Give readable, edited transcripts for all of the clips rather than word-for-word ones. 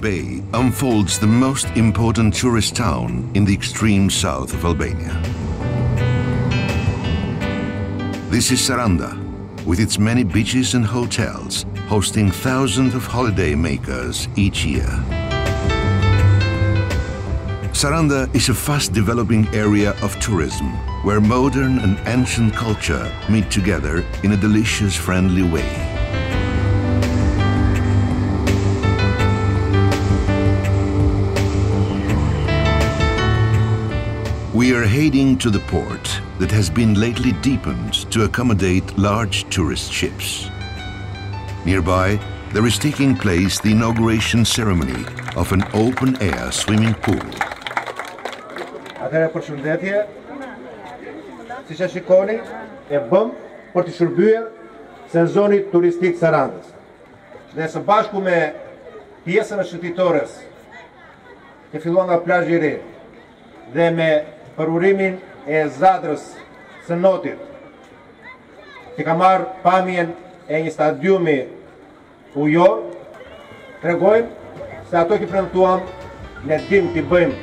bay unfolds the most important tourist town in the extreme south of Albania. This is Saranda, with its many beaches and hotels, hosting thousands of holiday makers each year. Saranda is a fast-developing area of tourism, where modern and ancient culture meet together in a delicious, friendly way. We are heading to the port that has been lately deepened to accommodate large tourist ships. Nearby, there is taking place the inauguration ceremony of an open-air swimming pool. Atëherë përshëndetje, siç e shikoni, e bëm për të shërbyer sezonit turistik Sarandës. Dhe së bashku me pjesën e shëtitores, që fillon nga plazhi i ri, dhe me përurimin e Zadrës së Notit, që ka marrë pamjen e një stadiumi ujor, tregojmë se ato që premtuam ne dim t'i bëjmë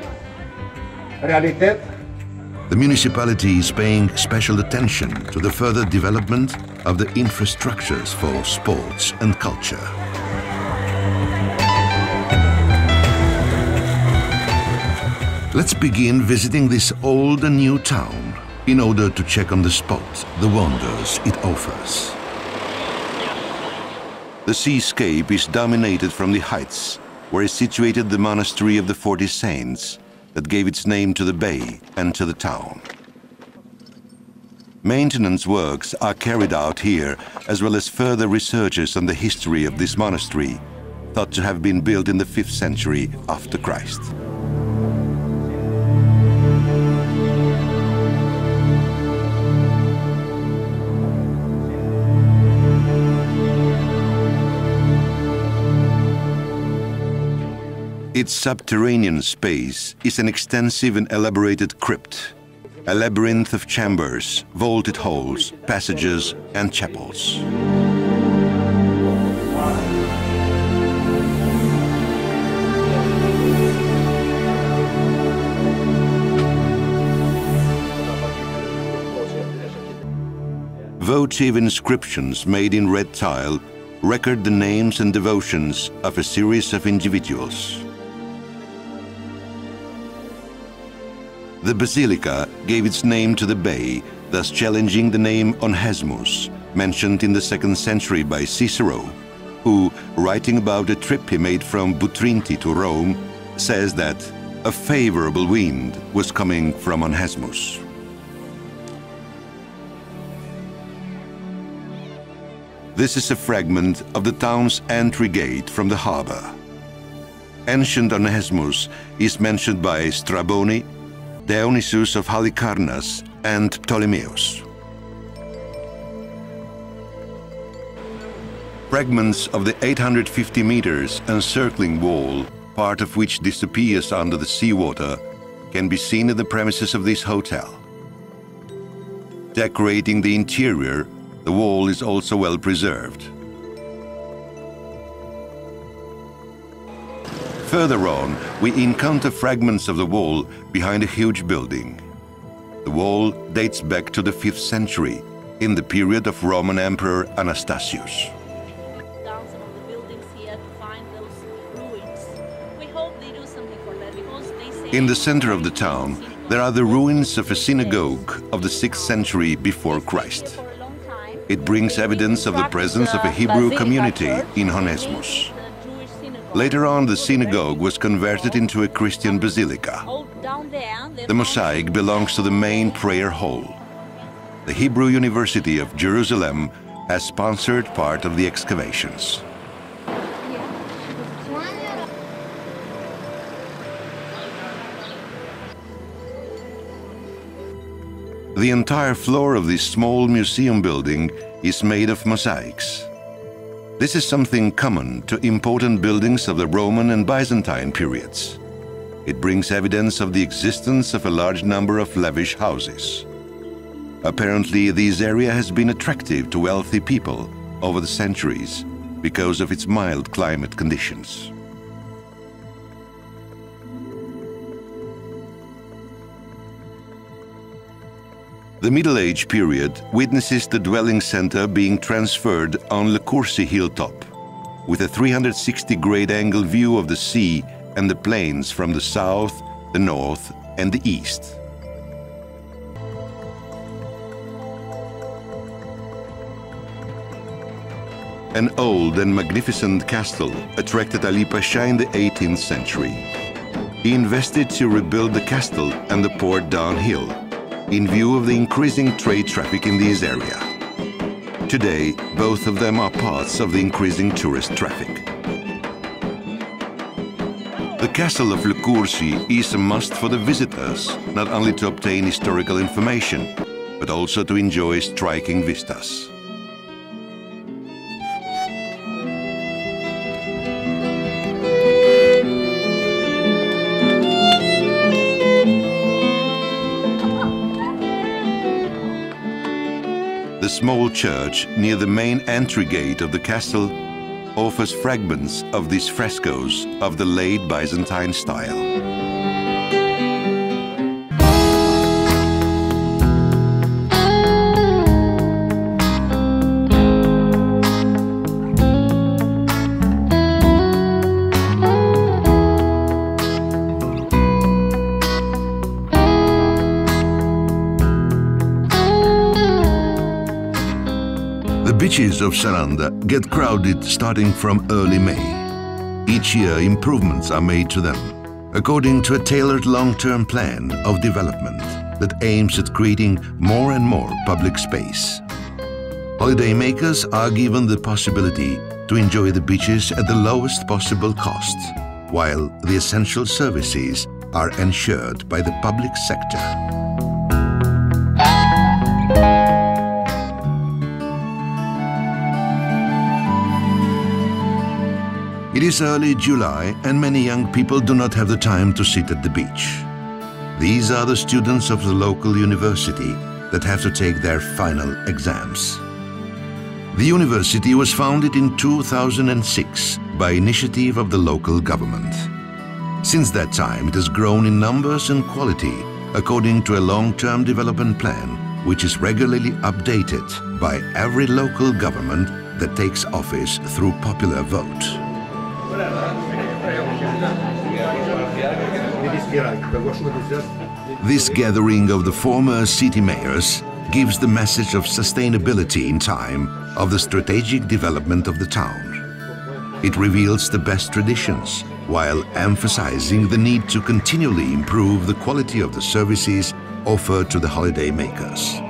realitet. The municipality is paying special attention to the further development of the infrastructures for sports and culture. Let's begin visiting this old and new town in order to check on the spot the wonders it offers. The seascape is dominated from the heights, where is situated the monastery of the 40 Saints that gave its name to the bay and to the town. Maintenance works are carried out here, as well as further researches on the history of this monastery, thought to have been built in the 5th century after Christ. Its subterranean space is an extensive and elaborated crypt, a labyrinth of chambers, vaulted halls, passages, and chapels. Votive inscriptions made in red tile record the names and devotions of a series of individuals. The basilica gave its name to the bay, thus challenging the name Onhesmus, mentioned in the 2nd century by Cicero, who, writing about a trip he made from Butrinti to Rome, says that a favorable wind was coming from Onhesmus. This is a fragment of the town's entry gate from the harbor. Ancient Onhesmus is mentioned by Straboni, Dionysius of Halicarnas, and Ptolemeus. Fragments of the 850 meters encircling wall, part of which disappears under the seawater, can be seen in the premises of this hotel. Decorating the interior, the wall is also well preserved. Further on, we encounter fragments of the wall behind a huge building. The wall dates back to the 5th century, in the period of Roman Emperor Anastasius. Down some of the buildings here to find those ruins. We hope they do something for that, because they say... In the center of the town, there are the ruins of a synagogue of the 6th century before Christ. It brings evidence of the presence of a Hebrew community in Onhesmus. Later on, the synagogue was converted into a Christian basilica. The mosaic belongs to the main prayer hall. The Hebrew University of Jerusalem has sponsored part of the excavations. The entire floor of this small museum building is made of mosaics. This is something common to important buildings of the Roman and Byzantine periods. It brings evidence of the existence of a large number of lavish houses. Apparently, this area has been attractive to wealthy people over the centuries because of its mild climate conditions. The Middle Age period witnesses the dwelling center being transferred on Le Courcy hilltop, with a 360-grade angle view of the sea and the plains from the south, the north, and the east. An old and magnificent castle attracted Ali Pasha in the 18th century. He invested to rebuild the castle and the port downhill, in view of the increasing trade traffic in this area. Today, both of them are parts of the increasing tourist traffic. The castle of Le Courcy is a must for the visitors, not only to obtain historical information, but also to enjoy striking vistas. The small church near the main entry gate of the castle offers fragments of these frescoes of the late Byzantine style. The beaches of Saranda get crowded starting from early May. Each year improvements are made to them, according to a tailored long-term plan of development that aims at creating more and more public space. Holiday makers are given the possibility to enjoy the beaches at the lowest possible cost, while the essential services are ensured by the public sector. It is early July and many young people do not have the time to sit at the beach. These are the students of the local university that have to take their final exams. The university was founded in 2006 by initiative of the local government. Since that time, it has grown in numbers and quality according to a long-term development plan, which is regularly updated by every local government that takes office through popular vote. This gathering of the former city mayors gives the message of sustainability in time of the strategic development of the town. It reveals the best traditions, while emphasizing the need to continually improve the quality of the services offered to the holiday makers.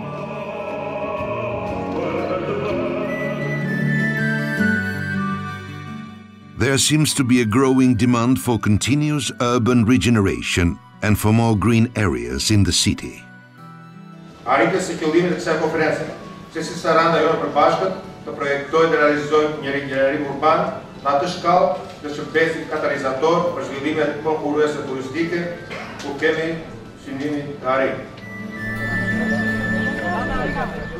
There seems to be a growing demand for continuous urban regeneration and for more green areas in the city. Арите се филмите за конференция. Се си Saranda ја пробашкат да проектој да реализој një regenerim urban në atë shkallë dhe shërbesi katalizator për zhvillimet konkurruese turistike ku kemi synimin të arrijmë.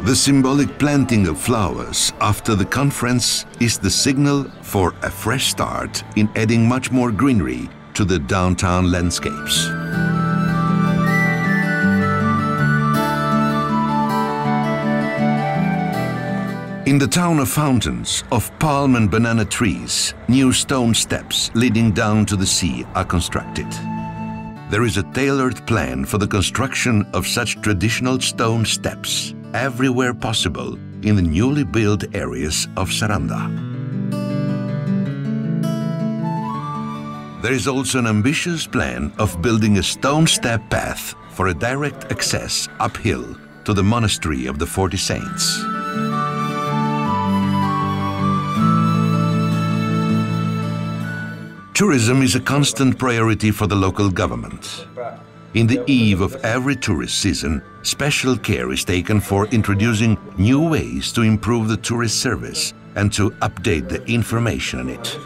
The symbolic planting of flowers after the conference is the signal for a fresh start in adding much more greenery to the downtown landscapes. In the town of fountains, of palm and banana trees, new stone steps leading down to the sea are constructed. There is a tailored plan for the construction of such traditional stone steps everywhere possible in the newly built areas of Saranda. There is also an ambitious plan of building a stone step path for a direct access uphill to the monastery of the 40 Saints. Tourism is a constant priority for the local government. In the eve of every tourist season, special care is taken for introducing new ways to improve the tourist service and to update the information in it.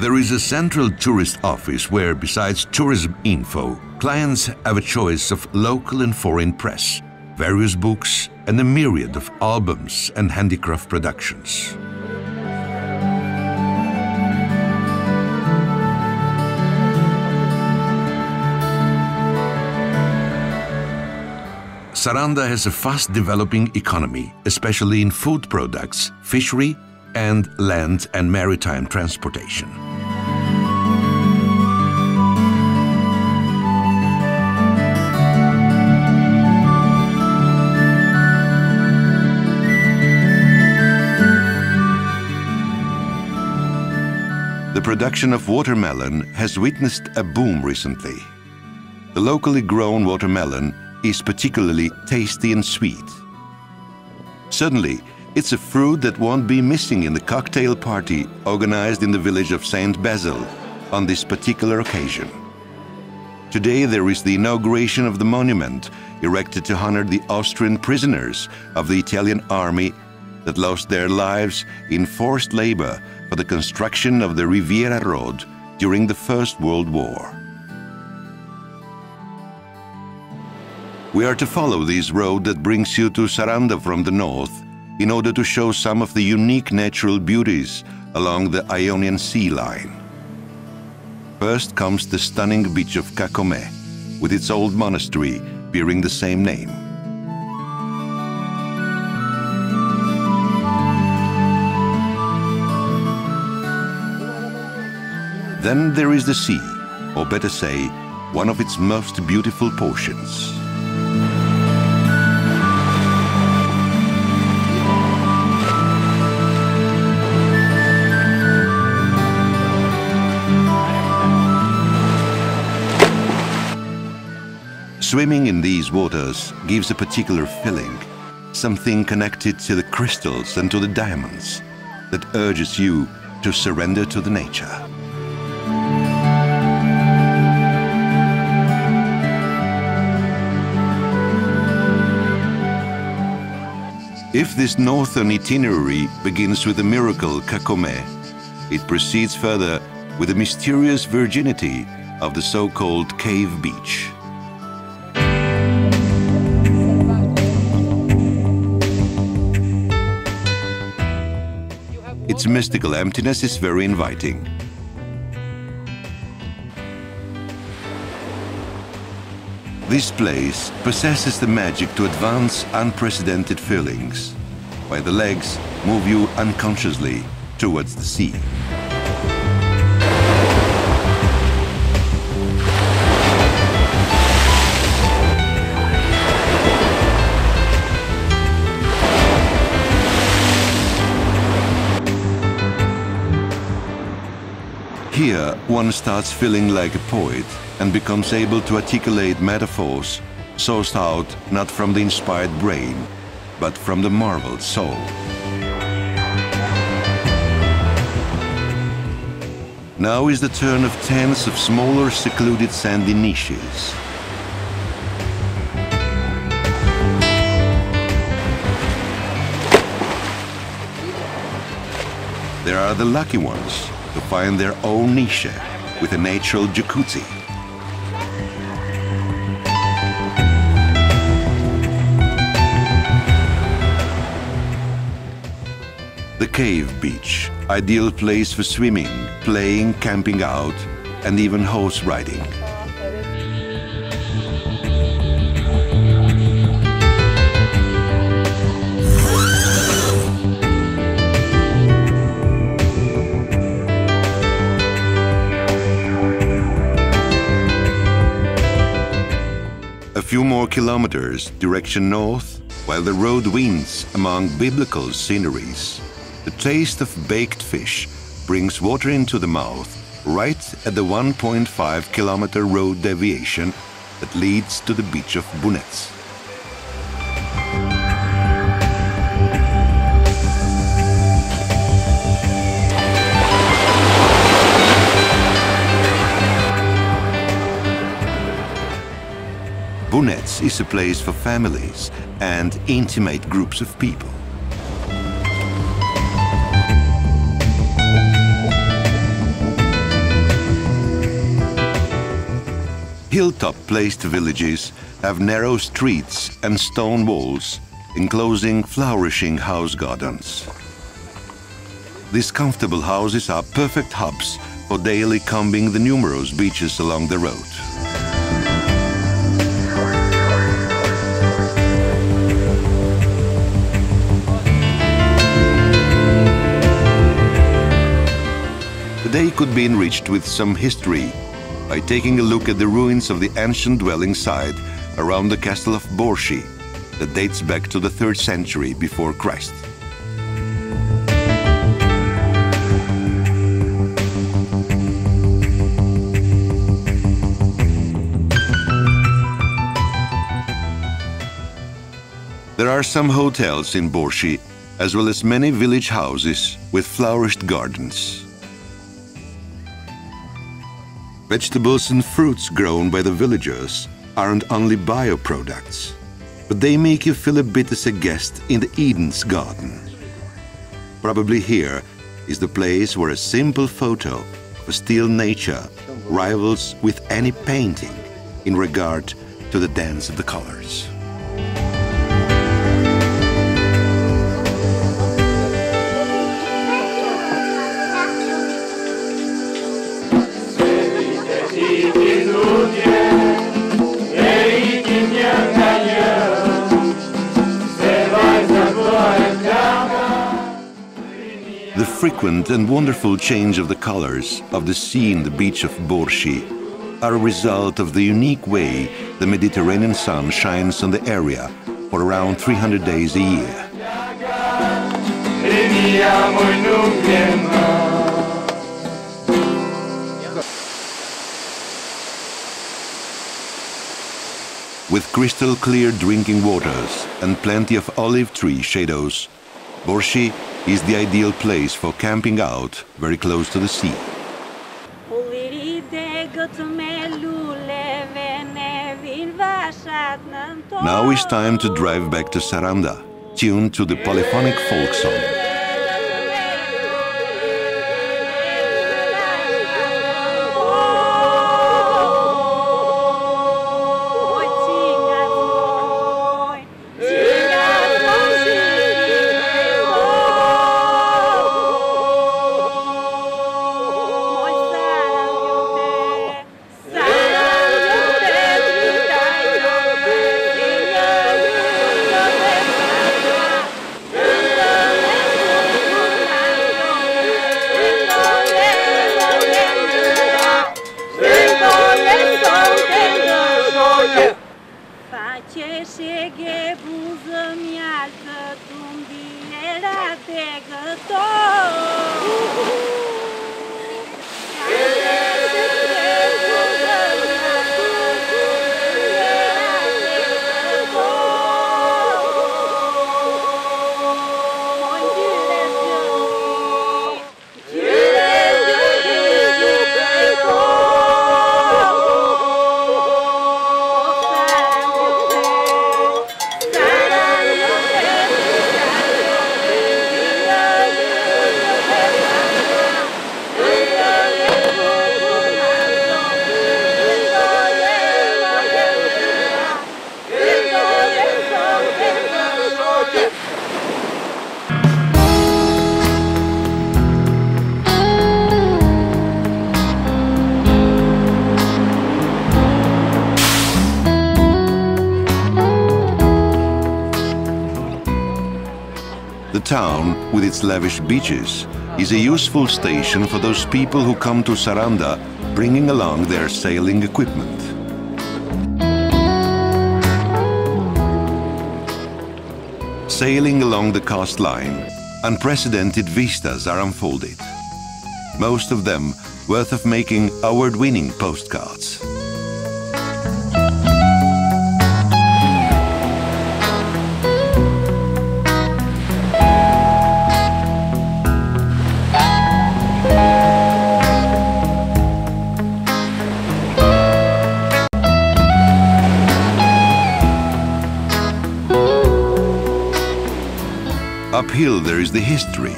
There is a central tourist office where, besides tourism info, clients have a choice of local and foreign press, various books, and a myriad of albums and handicraft productions. Saranda has a fast-developing economy, especially in food products, fishery, and land and maritime transportation. The production of watermelon has witnessed a boom recently. The locally grown watermelon is particularly tasty and sweet. Suddenly, it's a fruit that won't be missing in the cocktail party organized in the village of Saint Basil on this particular occasion. Today there is the inauguration of the monument erected to honor the Austrian prisoners of the Italian army that lost their lives in forced labor for the construction of the Riviera Road during the First World War. We are to follow this road that brings you to Saranda from the north in order to show some of the unique natural beauties along the Ionian Sea line. First comes the stunning beach of Kakome, with its old monastery bearing the same name. Then there is the sea, or better say, one of its most beautiful portions. Swimming in these waters gives a particular feeling, something connected to the crystals and to the diamonds, that urges you to surrender to the nature. If this northern itinerary begins with the miracle Kakome, it proceeds further with the mysterious virginity of the so-called cave beach. Its mystical emptiness is very inviting. This place possesses the magic to advance unprecedented feelings, while the legs move you unconsciously towards the sea. Here, one starts feeling like a poet and becomes able to articulate metaphors sourced out not from the inspired brain, but from the marveled soul. Now is the turn of tens of smaller secluded sandy niches. There are the lucky ones to find their own niche with a natural jacuzzi. The cave beach, ideal place for swimming, playing, camping out, and even horse riding. A few more kilometers direction north, while the road winds among biblical sceneries. The taste of baked fish brings water into the mouth right at the 1.5-kilometer road deviation that leads to the beach of Bunets. Bunets is a place for families and intimate groups of people. Hilltop-placed villages have narrow streets and stone walls enclosing flourishing house gardens. These comfortable houses are perfect hubs for daily combing the numerous beaches along the road. day could be enriched with some history by taking a look at the ruins of the ancient dwelling site around the castle of Borshi that dates back to the 3rd century before Christ. There are some hotels in Borshi, as well as many village houses with flourished gardens. Vegetables and fruits grown by the villagers aren't only bioproducts, but they make you feel a bit as a guest in the Eden's garden. Probably here is the place where a simple photo of a still nature rivals with any painting in regard to the dance of the colors. The frequent and wonderful change of the colors of the sea in the beach of Borshi are a result of the unique way the Mediterranean sun shines on the area for around 300 days a year. With crystal clear drinking waters and plenty of olive tree shadows, Borshi is the ideal place for camping out very close to the sea. Now it's time to drive back to Saranda, tuned to the polyphonic folk song. The town, with its lavish beaches, is a useful station for those people who come to Saranda bringing along their sailing equipment. Sailing along the coastline, unprecedented vistas are unfolded, most of them worth of making award-winning postcards. Uphill there is the history.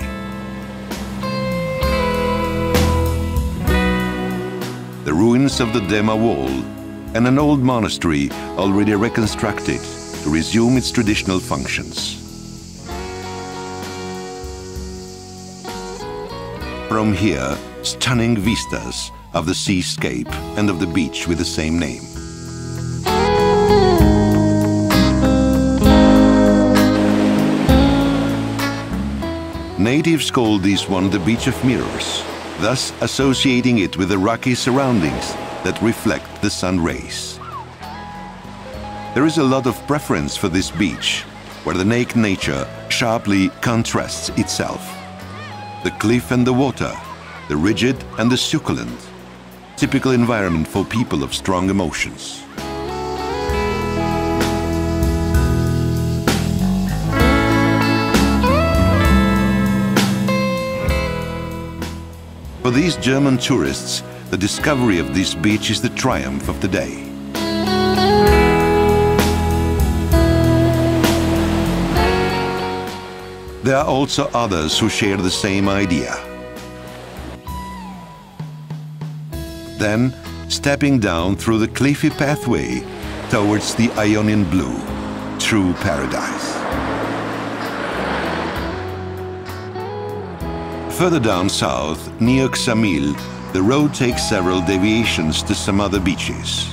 The ruins of the Dema wall and an old monastery already reconstructed to resume its traditional functions. From here, stunning vistas of the seascape and of the beach with the same name. Natives call this one the Beach of Mirrors, thus associating it with the rocky surroundings that reflect the sun rays. There is a lot of preference for this beach, where the naked nature sharply contrasts itself. The cliff and the water, the rigid and the succulent, typical environment for people of strong emotions. For these German tourists, the discovery of this beach is the triumph of the day. There are also others who share the same idea. Then, stepping down through the cliffy pathway towards the Ionian blue, true paradise. Further down south, near Ksamil, the road takes several deviations to some other beaches.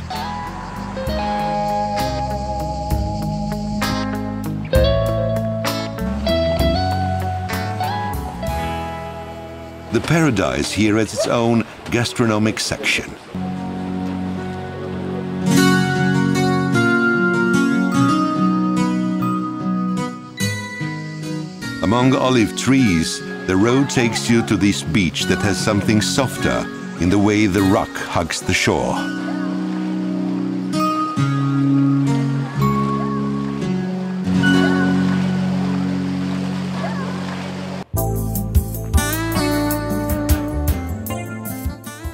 The paradise here has its own gastronomic section. Among olive trees, the road takes you to this beach that has something softer in the way the rock hugs the shore.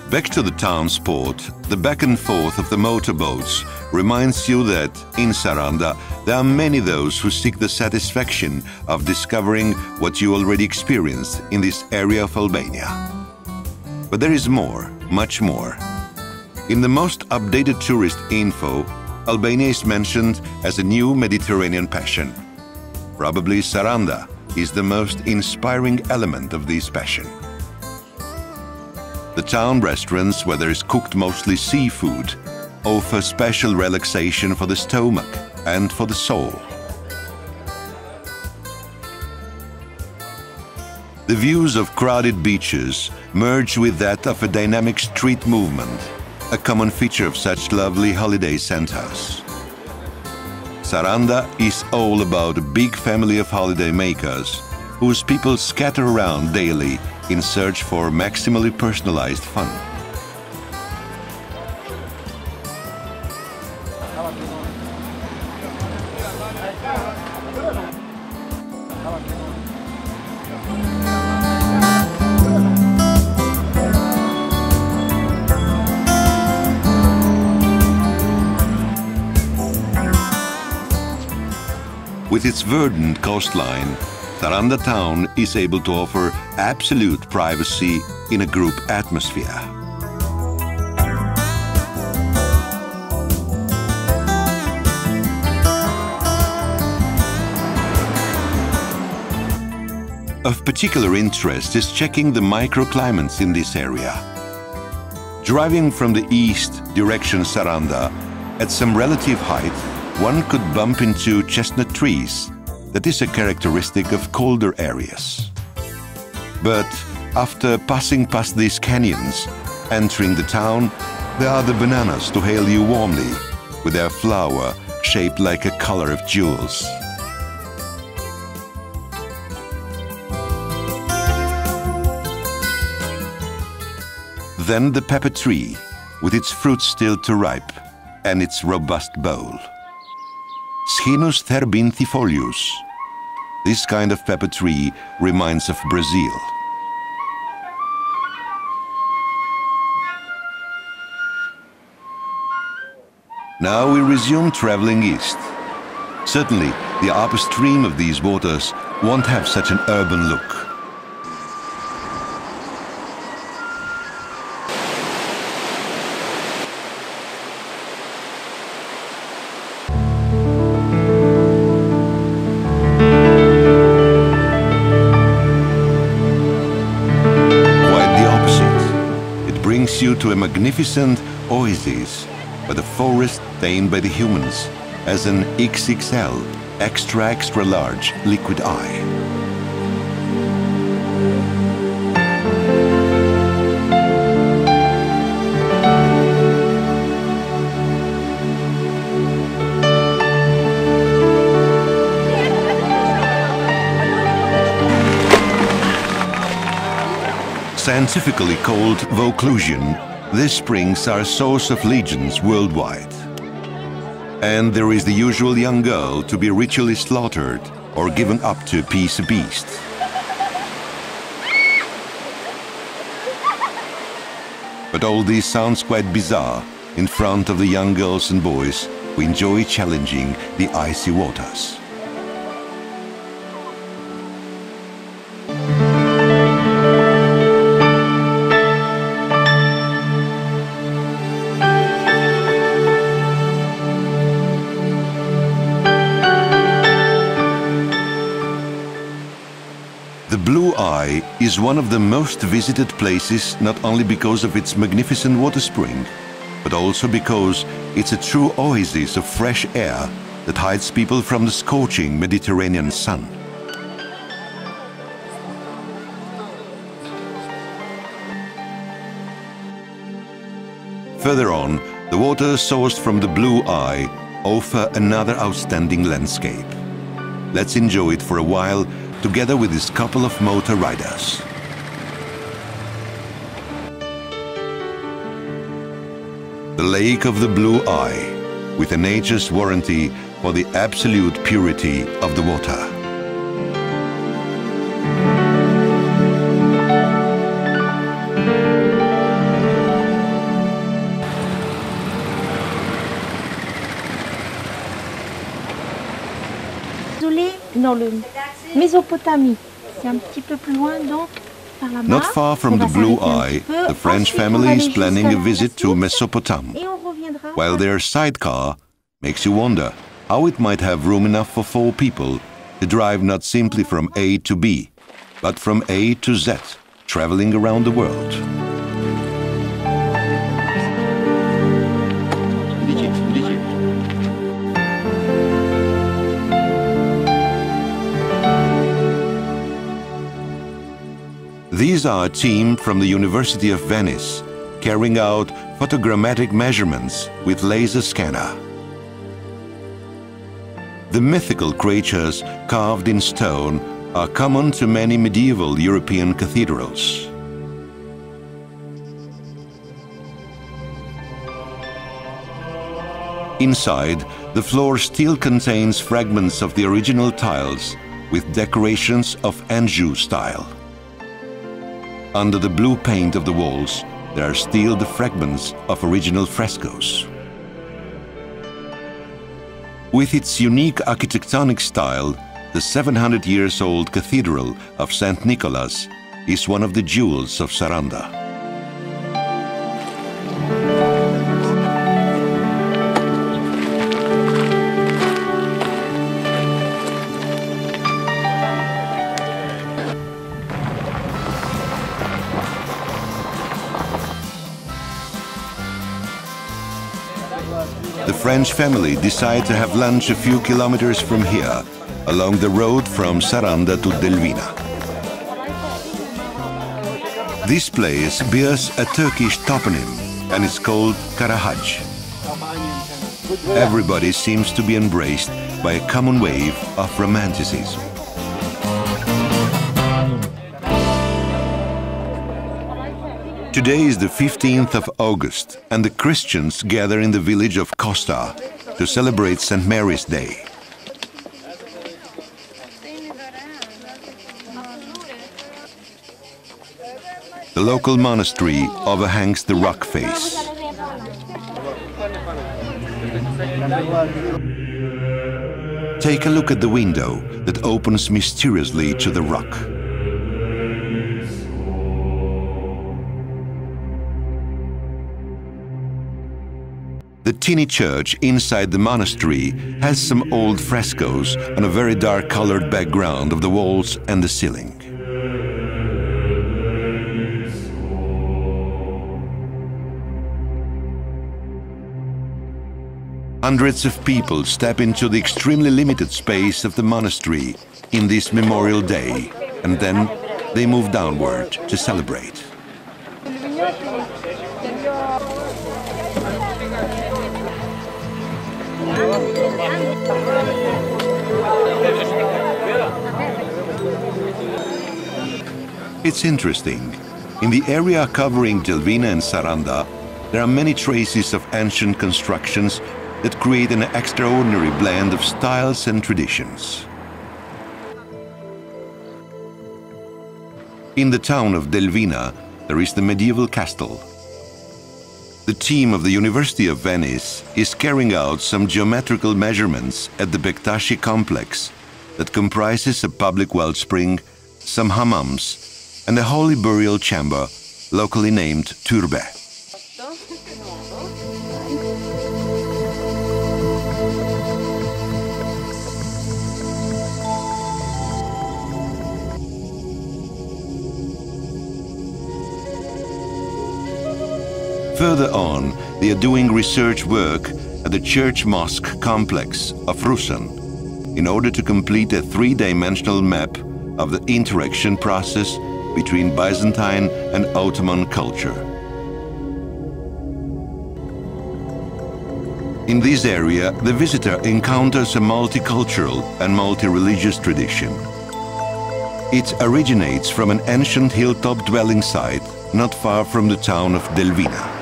Back to the town's port, the back and forth of the motorboats reminds you that in Saranda there are many those who seek the satisfaction of discovering what you already experienced in this area of Albania. But there is more, much more. In the most updated tourist info, Albania is mentioned as a new Mediterranean passion. Probably Saranda is the most inspiring element of this passion. The town restaurants, where there is cooked mostly seafood, offer special relaxation for the stomach and for the soul. The views of crowded beaches merge with that of a dynamic street movement, a common feature of such lovely holiday centers. Saranda is all about a big family of holiday makers, whose people scatter around daily in search for maximally personalized fun. With its verdant coastline, Saranda town is able to offer absolute privacy in a group atmosphere. Of particular interest is checking the microclimates in this area. Driving from the east direction Saranda, at some relative height, one could bump into chestnut trees. That is a characteristic of colder areas. But after passing past these canyons, entering the town, there are the bananas to hail you warmly, with their flower shaped like a collar of jewels. Then the pepper tree, with its fruit still to ripe, and its robust bowl. Schinus therbinthifolius. This kind of pepper tree reminds of Brazil. Now we resume traveling east. Certainly, the upstream of these waters won't have such an urban look. You to a magnificent oasis, but a forest tamed by the humans as an XXL, extra large liquid eye. Scientifically called voclusion, these springs are a source of legends worldwide. And there is the usual young girl to be ritually slaughtered or given up to appease a beast. But all this sounds quite bizarre in front of the young girls and boys who enjoy challenging the icy waters. The Blue Eye is one of the most visited places not only because of its magnificent water spring, but also because it's a true oasis of fresh air that hides people from the scorching Mediterranean sun. Further on, the water sourced from the Blue Eye offer another outstanding landscape. Let's enjoy it for a while together with this couple of motor riders. The Lake of the Blue Eye, with a nature's warranty for the absolute purity of the water. Dans le Mésopotamie, c'est un petit peu plus loin donc par la Not far from the Blue Eye, the French family is planning a visit to Mesopotamia, while their sidecar makes you wonder how it might have room enough for 4 people to drive not simply from A to B, but from A to Z, traveling around the world. These are a team from the University of Venice, carrying out photogrammetric measurements with laser scanner. The mythical creatures carved in stone are common to many medieval European cathedrals. Inside, the floor still contains fragments of the original tiles with decorations of Anjou style. Under the blue paint of the walls, there are still the fragments of original frescoes. With its unique architectonic style, the 700-year-old Cathedral of St. Nicholas is one of the jewels of Saranda. The French family decided to have lunch a few kilometers from here, along the road from Saranda to Delvina. This place bears a Turkish toponym and is called Karahaj. Everybody seems to be embraced by a common wave of romanticism. Today is the 15th of August, and the Christians gather in the village of Costa to celebrate St. Mary's Day. The local monastery overhangs the rock face. Take a look at the window that opens mysteriously to the rock. The tiny church inside the monastery has some old frescoes on a very dark-colored background of the walls and the ceiling. Hundreds of people step into the extremely limited space of the monastery in this Memorial Day, and then they move downward to celebrate. It's interesting. In the area covering Delvina and Saranda, there are many traces of ancient constructions that create an extraordinary blend of styles and traditions. In the town of Delvina, there is the medieval castle. The team of the University of Venice is carrying out some geometrical measurements at the Bektashi complex that comprises a public wellspring, some hammams, and a holy burial chamber, locally named Turbe. Further on, they are doing research work at the church-mosque complex of Rusan in order to complete a three-dimensional map of the interaction process between Byzantine and Ottoman culture. In this area, the visitor encounters a multicultural and multi-religious tradition. It originates from an ancient hilltop dwelling site not far from the town of Delvina.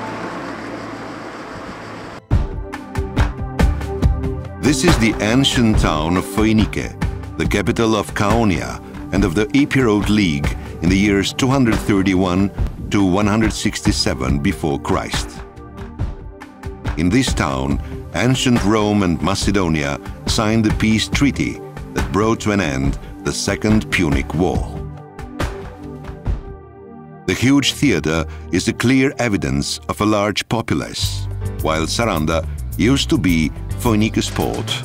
This is the ancient town of Foinike, the capital of Caonia and of the Epirot League in the years 231 to 167 before Christ. In this town, ancient Rome and Macedonia signed the peace treaty that brought to an end the Second Punic War. The huge theater is a clear evidence of a large populace, while Saranda used to be Foinike's port.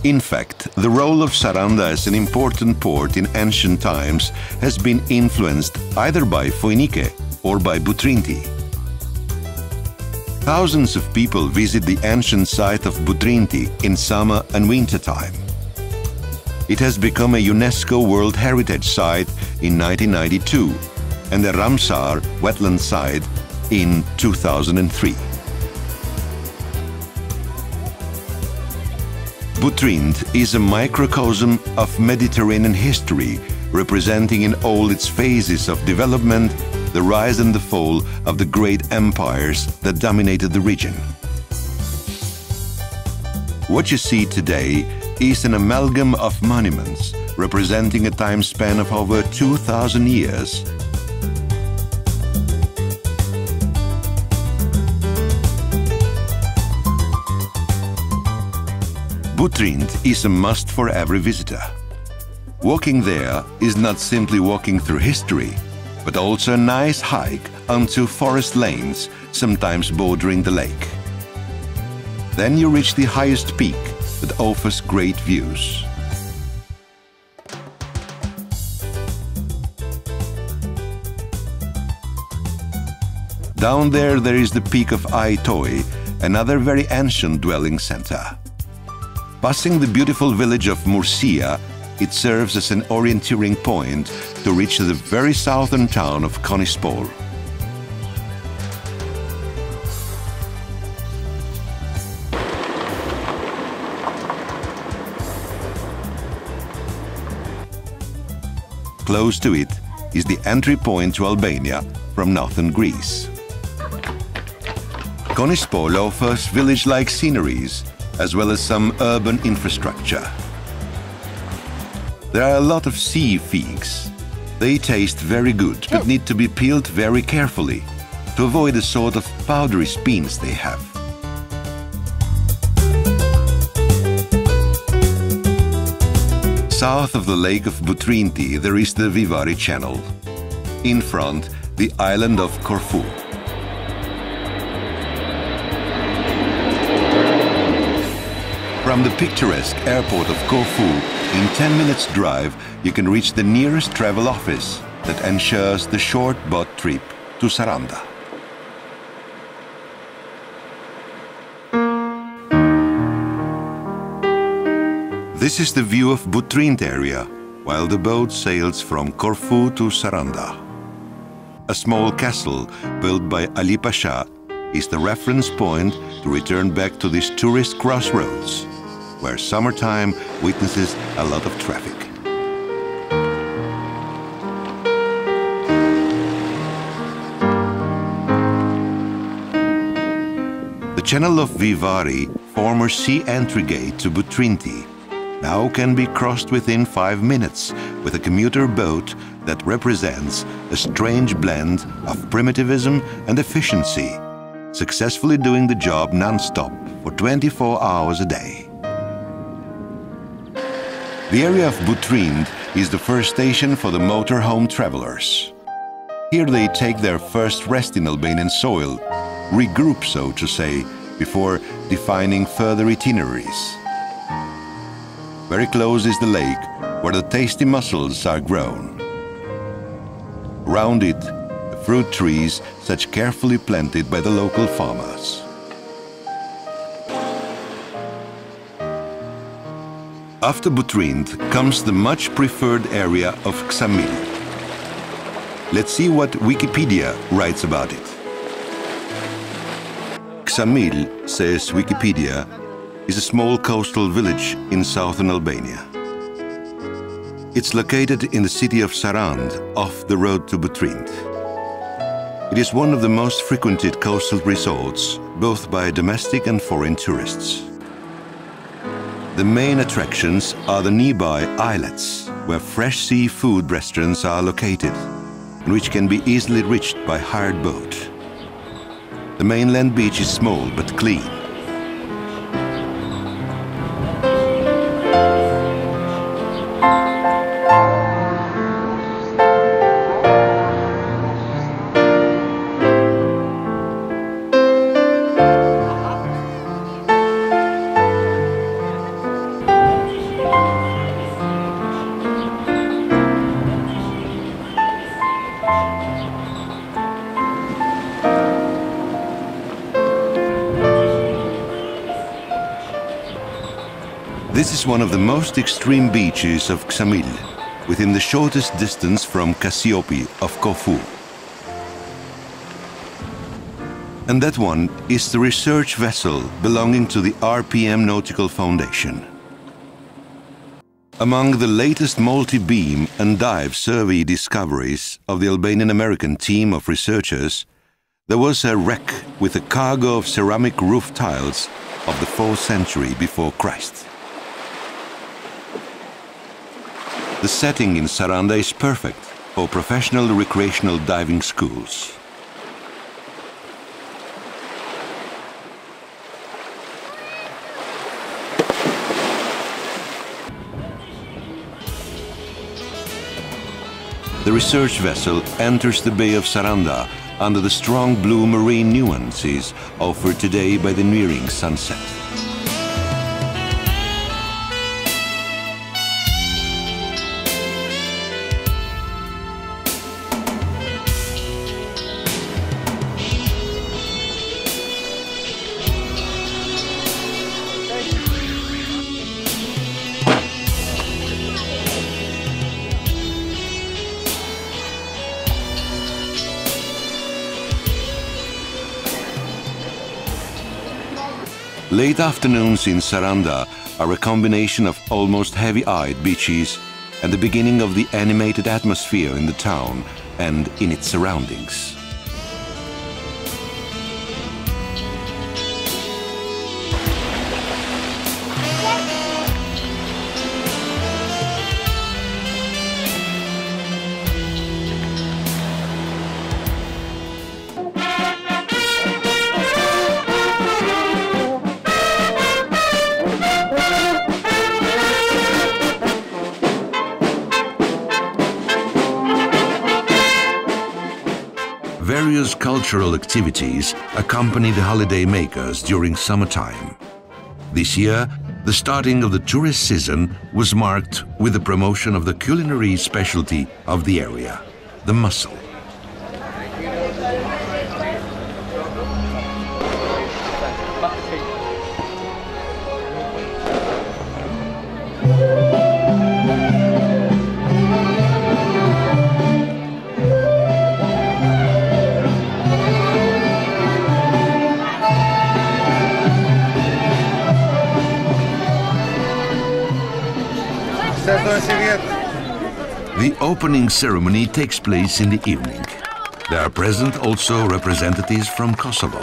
In fact, the role of Saranda as an important port in ancient times has been influenced either by Foinike or by Butrinti. Thousands of people visit the ancient site of Butrinti in summer and winter time. It has become a UNESCO World Heritage Site in 1992 and a Ramsar wetland site in 2003. Butrint is a microcosm of Mediterranean history, representing in all its phases of development the rise and the fall of the great empires that dominated the region. What you see today is an amalgam of monuments representing a time span of over 2,000 years. Butrint is a must for every visitor. Walking there is not simply walking through history, but also a nice hike onto forest lanes, sometimes bordering the lake. Then you reach the highest peak that offers great views. Down there is the peak of Aitoi, another very ancient dwelling center. Passing the beautiful village of Murcia, it serves as an orienteering point to reach the very southern town of Konispol. Close to it is the entry point to Albania from northern Greece. Konispol offers village-like sceneries as well as some urban infrastructure. There are a lot of sea figs. They taste very good, but need to be peeled very carefully to avoid the sort of powdery spines they have. South of the lake of Butrinti, there is the Vivari Channel. In front, the island of Corfu. From the picturesque airport of Corfu, in 10 minutes drive, you can reach the nearest travel office that ensures the short boat trip to Saranda. This is the view of Butrint area, while the boat sails from Corfu to Saranda. A small castle built by Ali Pasha is the reference point to return back to this tourist crossroads, where summertime witnesses a lot of traffic. The channel of Vivari, former sea entry gate to Butrinti, now can be crossed within 5 minutes with a commuter boat that represents a strange blend of primitivism and efficiency, successfully doing the job non-stop for 24 hours a day. The area of Butrind is the first station for the motorhome travelers. Here they take their first rest in Albanian soil, regroup so to say, before defining further itineraries. Very close is the lake where the tasty mussels are grown. Round it, the fruit trees such carefully planted by the local farmers. After Butrind comes the much preferred area of Ksamil. Let's see what Wikipedia writes about it. Ksamil, says Wikipedia, is a small coastal village in southern Albania. It's located in the city of Sarand, off the road to Butrind. It is one of the most frequented coastal resorts, both by domestic and foreign tourists. The main attractions are the nearby islets, where fresh seafood restaurants are located, and which can be easily reached by hired boat. The mainland beach is small but clean. This is one of the most extreme beaches of Ksamil, within the shortest distance from Cassiope of Kofu. And that one is the research vessel belonging to the RPM Nautical Foundation. Among the latest multi-beam and dive survey discoveries of the Albanian-American team of researchers, there was a wreck with a cargo of ceramic roof tiles of the 4th century before Christ. The setting in Saranda is perfect for professional recreational diving schools. The research vessel enters the Bay of Saranda under the strong blue marine nuances offered today by the nearing sunset. Late afternoons in Saranda are a combination of almost heavy-eyed beaches and the beginning of the animated atmosphere in the town and in its surroundings. Various cultural activities accompany the holiday makers during summertime. This year, the starting of the tourist season was marked with the promotion of the culinary specialty of the area, the mussel. The opening ceremony takes place in the evening. There are present also representatives from Kosovo.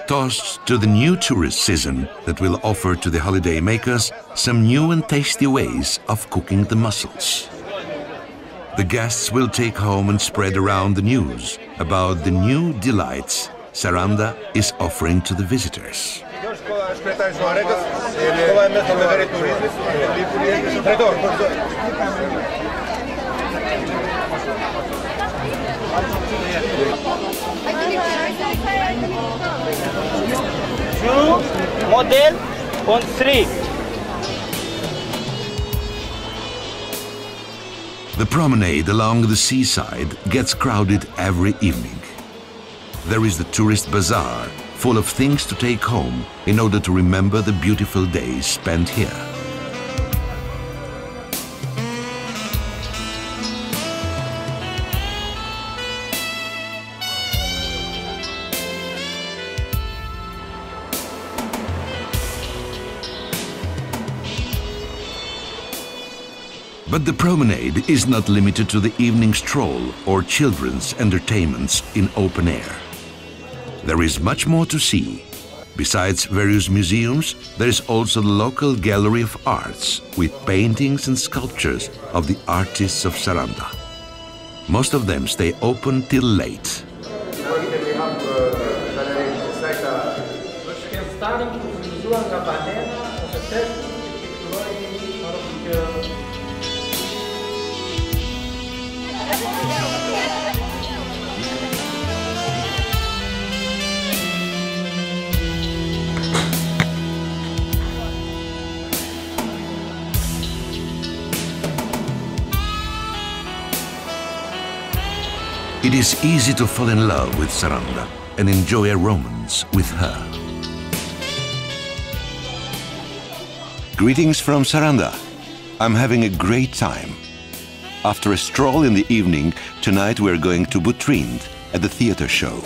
Toast to the new tourist season that will offer to the holiday makers some new and tasty ways of cooking the mussels. The guests will take home and spread around the news about the new delights Saranda is offering to the visitors. Model on 3. The promenade along the seaside gets crowded every evening. There is the tourist bazaar, full of things to take home in order to remember the beautiful days spent here. But the promenade is not limited to the evening stroll or children's entertainments in open air. There is much more to see. Besides various museums, there is also the local gallery of arts with paintings and sculptures of the artists of Saranda. Most of them stay open till late. It is easy to fall in love with Saranda and enjoy a romance with her. Greetings from Saranda. I'm having a great time. After a stroll in the evening, tonight we're going to Butrind at the theater show.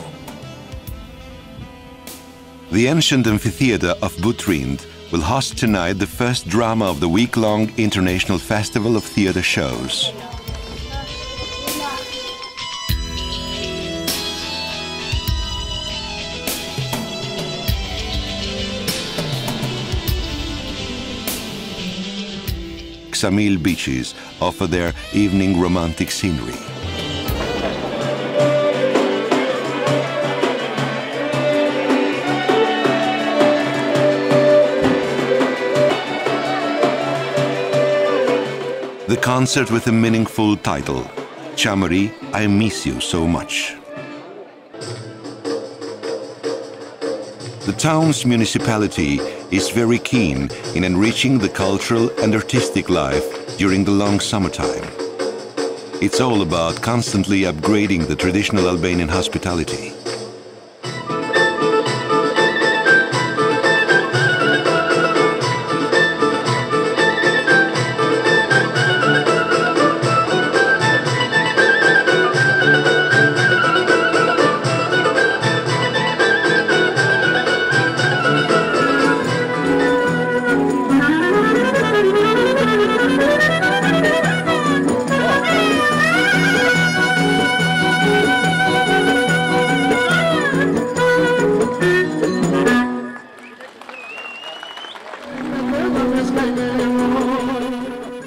The ancient amphitheater of Butrind will host tonight the first drama of the week-long International Festival of Theater Shows. Xamil beaches offer their evening romantic scenery. The concert with a meaningful title, Chamari, I Miss You So Much. The town's municipality is very keen in enriching the cultural and artistic life during the long summertime. It's all about constantly upgrading the traditional Albanian hospitality.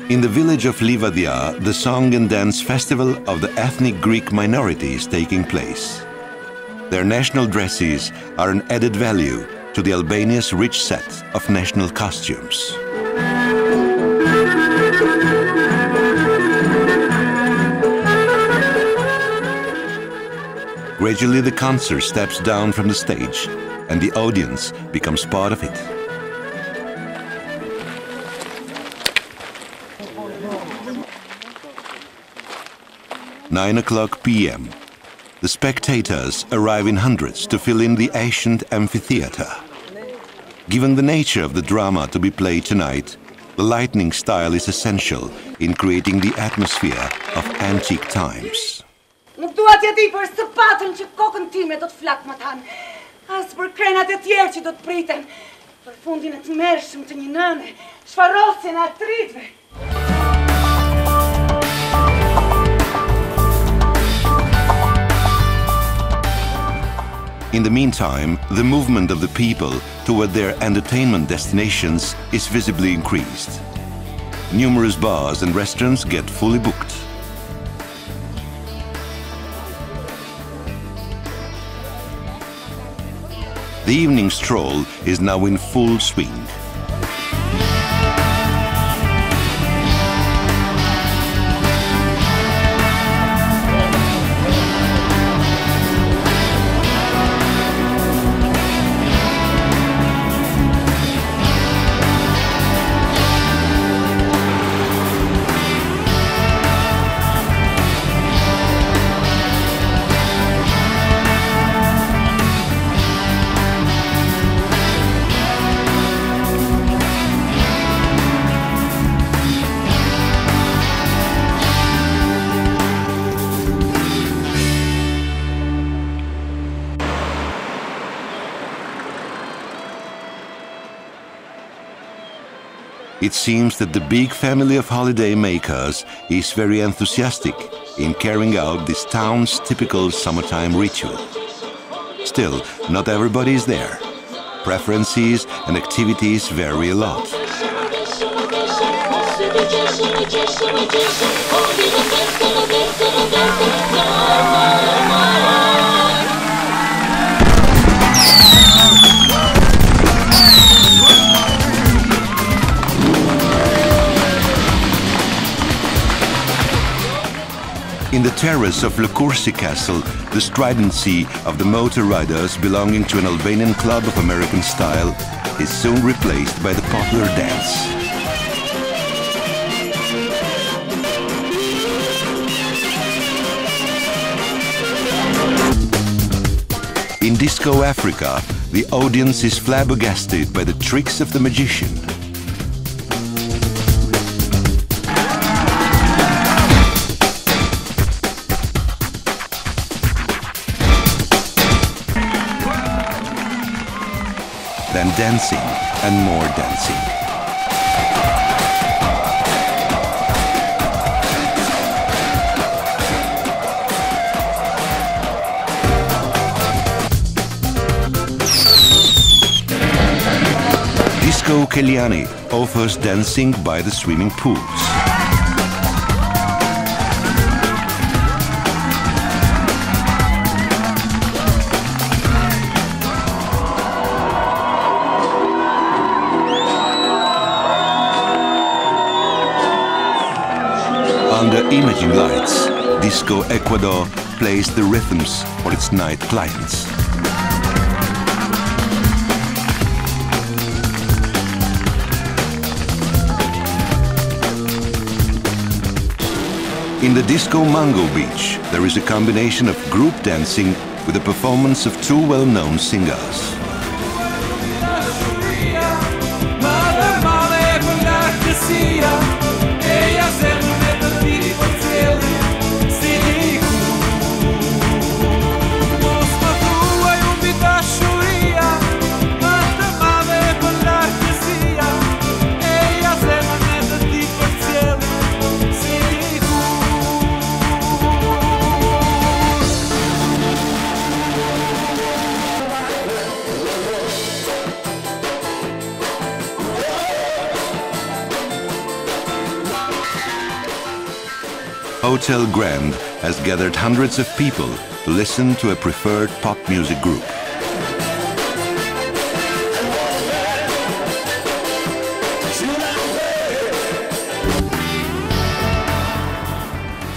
In the village of Livadia, the song and dance festival of the ethnic Greek minority is taking place. Their national dresses are an added value to the Albania's rich set of national costumes. Gradually, the concert steps down from the stage and the audience becomes part of it. (9 p.m. The spectators arrive in hundreds to fill in the ancient amphitheater. Given the nature of the drama to be played tonight, the lightning style is essential in creating the atmosphere of antique times. Nuk dua t'ja di për së patën që kokën time do t'flak më tanë, as për krenat e tjerë që do t'priten, për fundin e t'mershëm të një nëne, shfarrosin e atritve. In the meantime, the movement of the people toward their entertainment destinations is visibly increased. Numerous bars and restaurants get fully booked. The evening stroll is now in full swing. It seems that the big family of holiday makers is very enthusiastic in carrying out this town's typical summertime ritual. Still, not everybody is there. Preferences and activities vary a lot. In the terrace of Le Courcy Castle, the stridency of the motor riders belonging to an Albanian club of American style is soon replaced by the popular dance. In Disco Africa, the audience is flabbergasted by the tricks of the magician. Then dancing and more dancing. Disco Keliani offers dancing by the swimming pools. Under imaging lights, Disco Ecuador plays the rhythms for its night clients. In the Disco Mango Beach, there is a combination of group dancing with the performance of two well-known singers. Hotel Grand has gathered hundreds of people to listen to a preferred pop music group.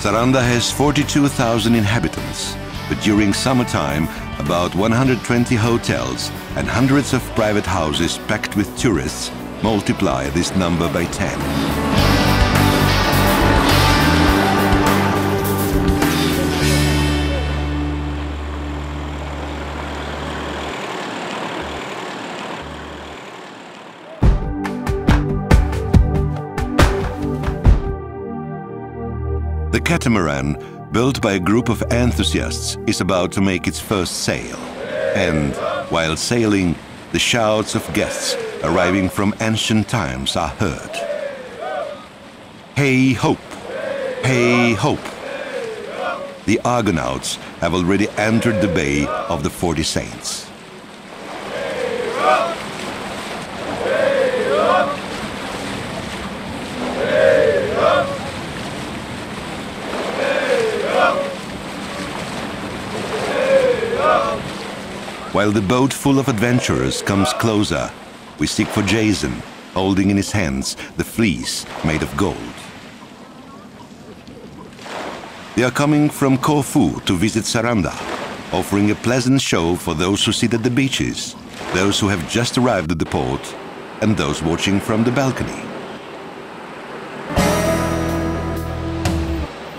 Saranda has 42,000 inhabitants, but during summertime, about 120 hotels and hundreds of private houses packed with tourists multiply this number by 10. The catamaran, built by a group of enthusiasts, is about to make its first sail. And while sailing, the shouts of guests arriving from ancient times are heard. Hey hope! Hey hope! The Argonauts have already entered the Bay of the 40 Saints. While the boat full of adventurers comes closer, we seek for Jason, holding in his hands the fleece made of gold. They are coming from Corfu to visit Saranda, offering a pleasant show for those who sit at the beaches, those who have just arrived at the port, and those watching from the balcony.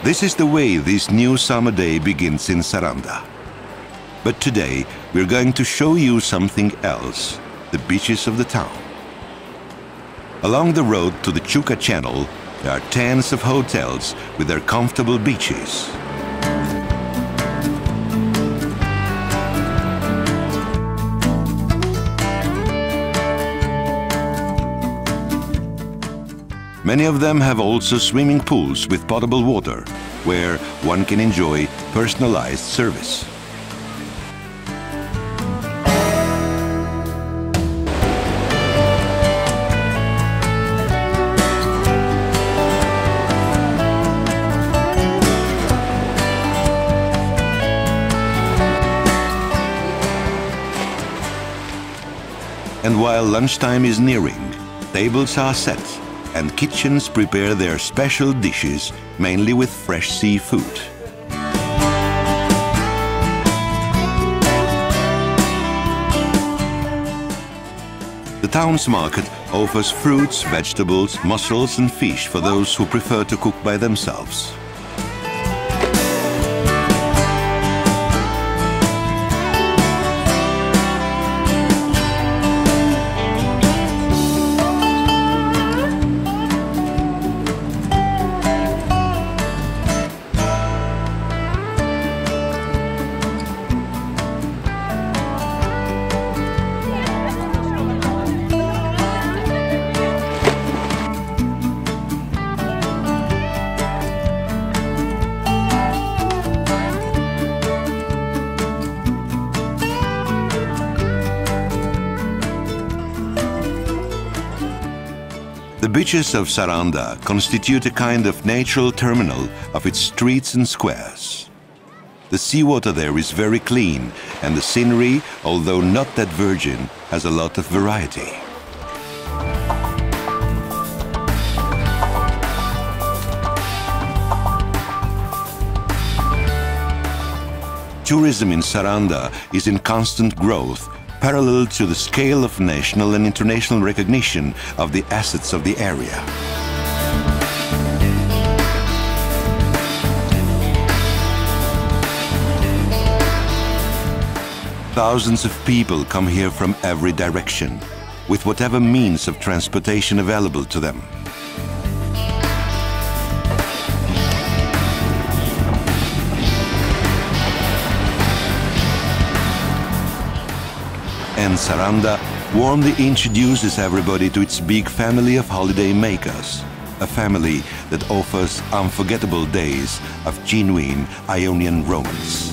This is the way this new summer day begins in Saranda. But today, we're going to show you something else, the beaches of the town. Along the road to the Chuka Channel, there are tens of hotels with their comfortable beaches. Many of them have also swimming pools with potable water, where one can enjoy personalized service. And while lunchtime is nearing, tables are set and kitchens prepare their special dishes, mainly with fresh seafood. The town's market offers fruits, vegetables, mussels and fish for those who prefer to cook by themselves. The beaches of Saranda constitute a kind of natural terminal of its streets and squares. The seawater there is very clean, and the scenery, although not that virgin, has a lot of variety. Tourism in Saranda is in constant growth, parallel to the scale of national and international recognition of the assets of the area. Thousands of people come here from every direction, with whatever means of transportation available to them. And Saranda warmly introduces everybody to its big family of holiday makers, a family that offers unforgettable days of genuine Ionian romance.